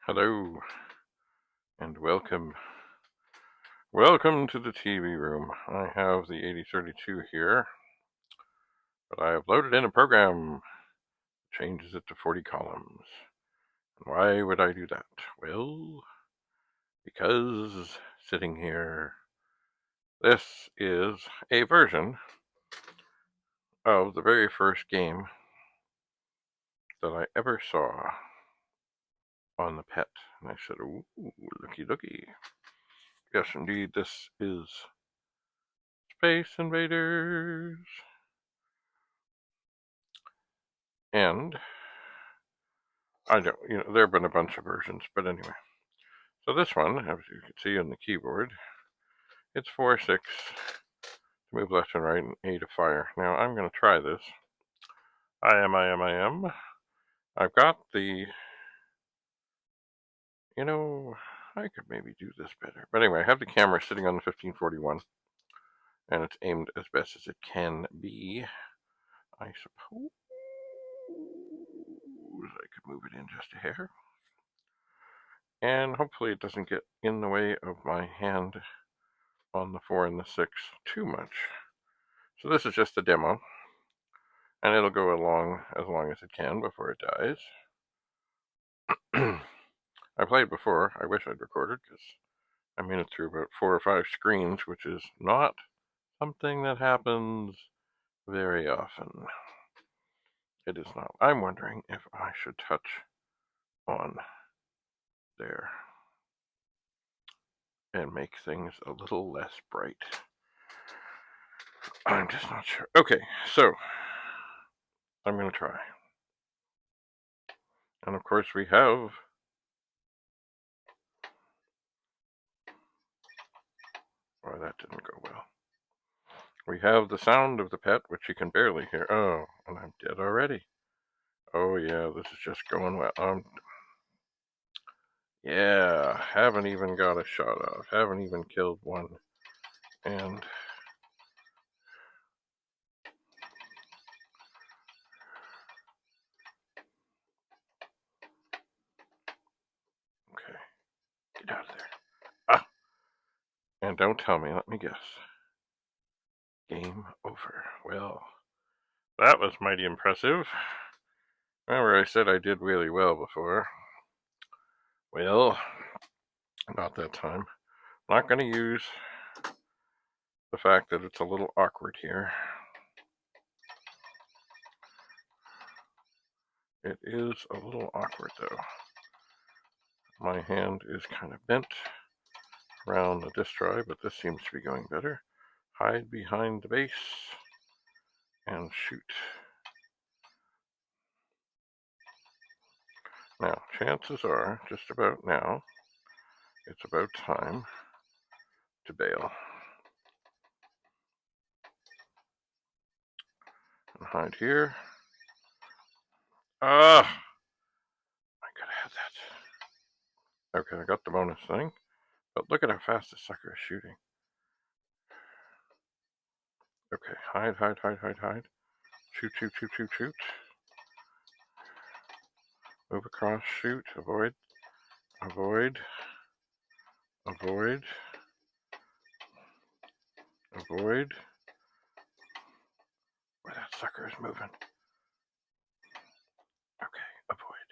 Hello and welcome. Welcome to the TV room. I have the 8032 here, but I have loaded in a program that changes it to 40 columns. And why would I do that? Well, because sitting here, this is a version of the very first game that I ever saw on the PET. And I said, ooh, looky looky. Yes, indeed, this is Space Invaders. And I don't, there have been a bunch of versions, but anyway. So this one, as you can see on the keyboard, it's 4, 6 to move left and right, and A to fire. Now I'm going to try this. I am. I've got the, I could maybe do this better. But anyway, I have the camera sitting on the 1541, and it's aimed as best as it can be. I suppose I could move it in just a hair. And hopefully it doesn't get in the way of my hand on the 4 and the 6 too much. So this is just a demo, and it'll go along as long as it can before it dies. I played before. I wish I'd recorded, because I made it through about 4 or 5 screens, which is not something that happens very often. It is not. I'm wondering if I should touch on there and make things a little less bright. I'm just not sure. Okay, so I'm going to try. And of course we have that didn't go well. We have the sound of the PET, which you can barely hear. Oh, and I'm dead already. Oh yeah, this is just going well. Yeah, haven't even got a shot off. Haven't even killed one. And okay, get out of there. Ah, and don't tell me. Let me guess. Game over. Well, that was mighty impressive. Remember I said I did really well before. Well, not that time. Not going to use the fact that it's a little awkward here. It is a little awkward though. My hand is kind of bent around the disk drive, but this seems to be going better. Hide behind the base and shoot. Now, chances are, just about now, it's about time to bail. And hide here. Ah! I could have had that. Okay, I got the bonus thing. But look at how fast this sucker is shooting. Okay, hide. Shoot. Move across, shoot, avoid. Where that sucker is moving. Okay, avoid.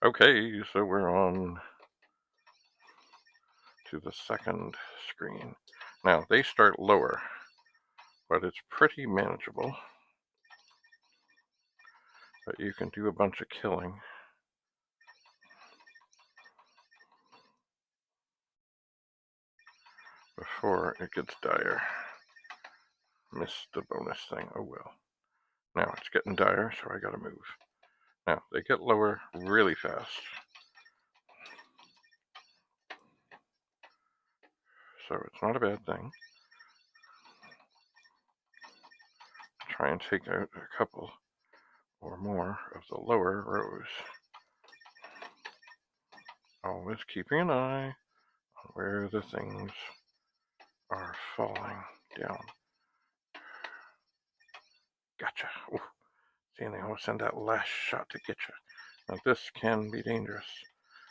Okay, so we're on to the second screen. Now, they start lower, but it's pretty manageable. But you can do a bunch of killing. Before it gets dire. Missed the bonus thing. Oh well. Now it's getting dire, so I gotta move. Now, they get lower really fast. So it's not a bad thing. Try and take out a couple or more of the lower rows. Always keeping an eye on where the things are falling down. Gotcha. Ooh. See, and they always send that last shot to get you. Now this can be dangerous.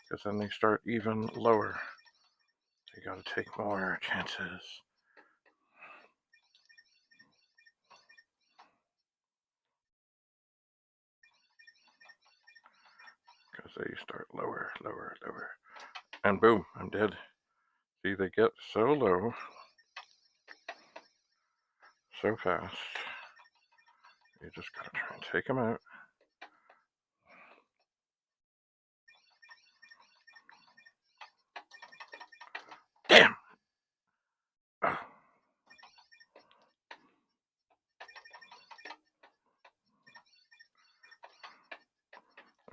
because then they start even lower. So you got to take more chances. Because they start lower, lower, lower. And boom, I'm dead. See, they get so low, so fast. You just gotta try and take them out. Damn! Oh.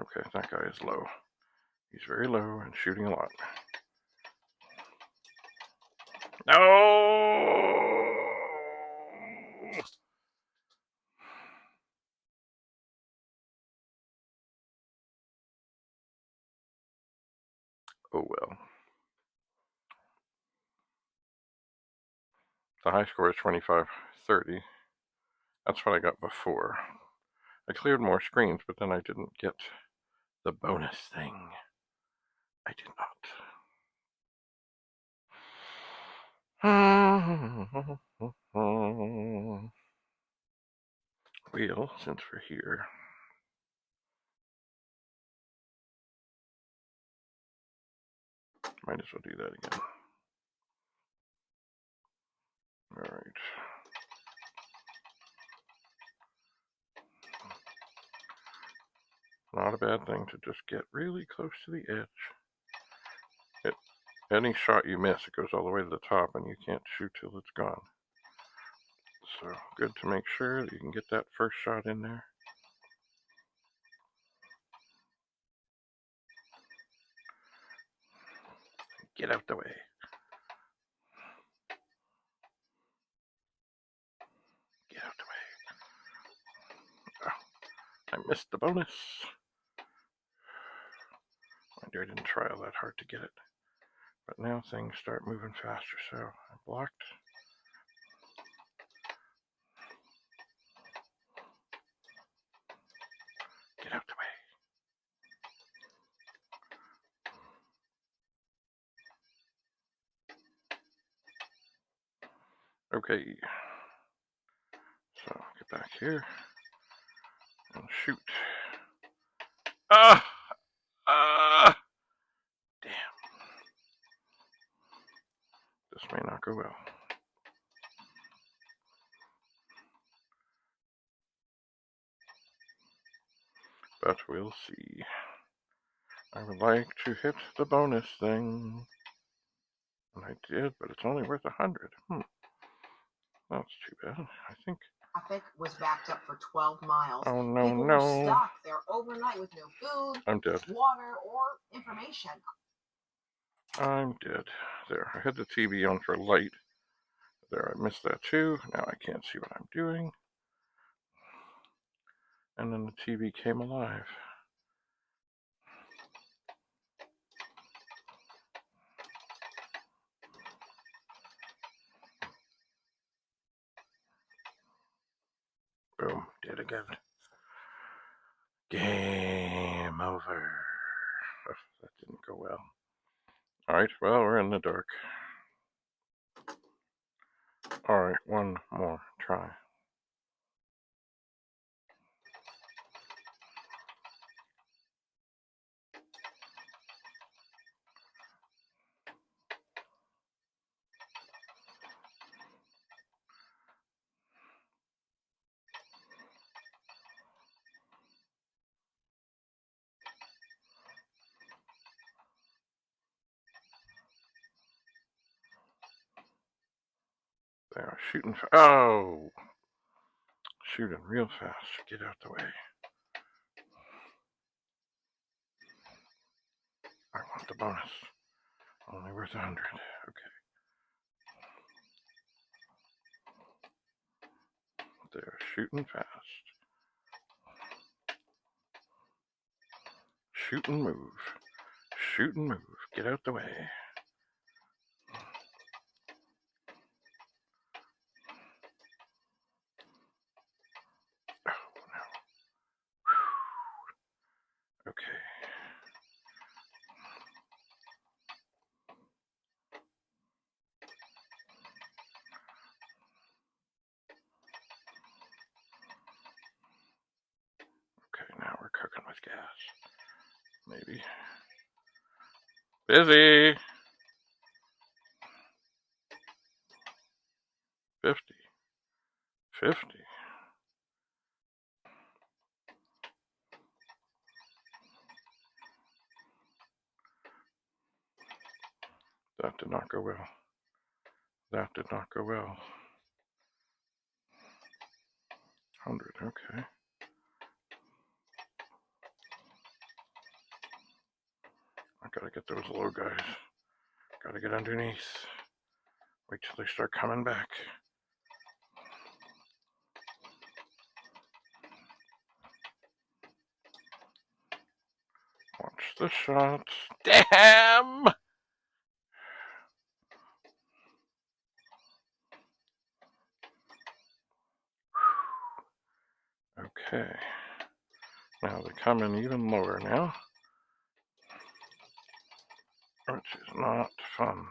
Okay, that guy is low. He's very low and shooting a lot. No! Oh well. The high score is 25-30. That's what I got before. I cleared more screens, but then I didn't get the bonus thing. I did not. Well, since we're here, might as well do that again. All right. Not a bad thing to just get really close to the edge. Any shot you miss, it goes all the way to the top and you can't shoot till it's gone. So good to make sure that you can get that first shot in there. Get out the way. Get out the way. Oh, I missed the bonus. I didn't try all that hard to get it. But now things start moving faster, so I blocked. Get out the way. Okay. So get back here and shoot. Ah! Ah! Damn. This may not go well. But we'll see. I would like to hit the bonus thing. And I did, but it's only worth 100. That's too bad. I think traffic was backed up for 12 miles. Oh no, People no. were stuck there overnight with no food, I'm dead. water, or information. I'm dead. There, I had the TV on for light. There, I missed that too. Now I can't see what I'm doing. And then the TV came alive. Boom, dead again. Game over. Oh, that didn't go well. Alright, well, we're in the dark. Alright, one more try. They are shooting. Oh! Shooting real fast. Get out the way. I want the bonus. Only worth 100. Okay. They're shooting fast. Shoot and move. Shoot and move. Get out the way. Oh, no. Okay. Maybe. Busy. 50. 50. That did not go well. That did not go well. 100, okay. I gotta get those low guys. Gotta get underneath. Wait till they start coming back. Watch the shots. Damn! Okay. Now they're coming even lower now, which is not fun.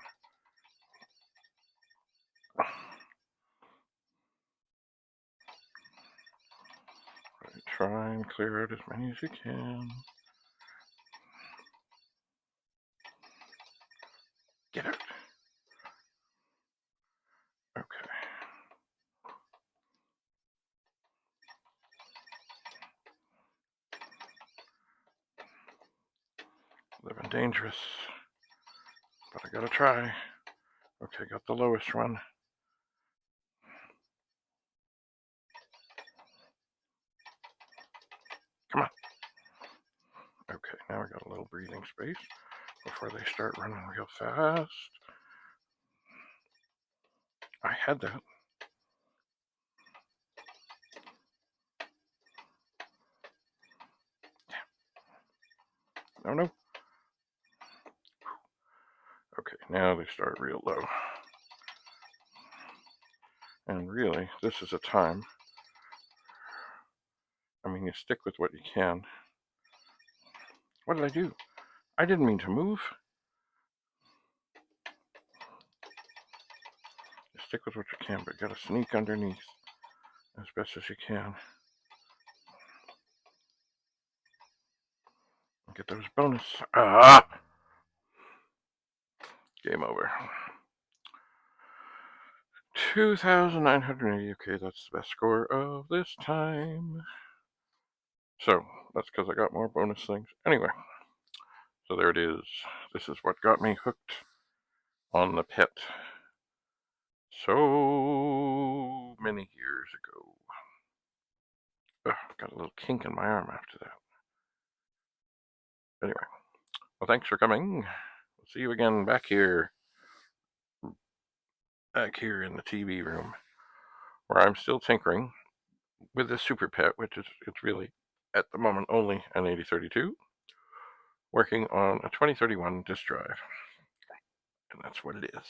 Try and clear out as many as you can. Get out. Okay. Living dangerous, but I gotta try. Okay, got the lowest one. Come on. Okay, now we got a little breathing space before they start running real fast. I had that. Oh no. Okay, now they start real low. And really, this is a time. I mean, you stick with what you can. What did I do? I didn't mean to move. You stick with what you can, but you gotta sneak underneath as best as you can. Get those bonus. Ah! Game over. 2,980. Okay, that's the best score of this time. So, that's because I got more bonus things. Anyway, so there it is. This is what got me hooked on the PET so many years ago. Ugh, got a little kink in my arm after that. Anyway, well, thanks for coming. We'll see you again back here in the TV room, where I'm still tinkering with this Super PET, which is it's really at the moment only an 8032, working on a 2031 disk drive, and that's what it is.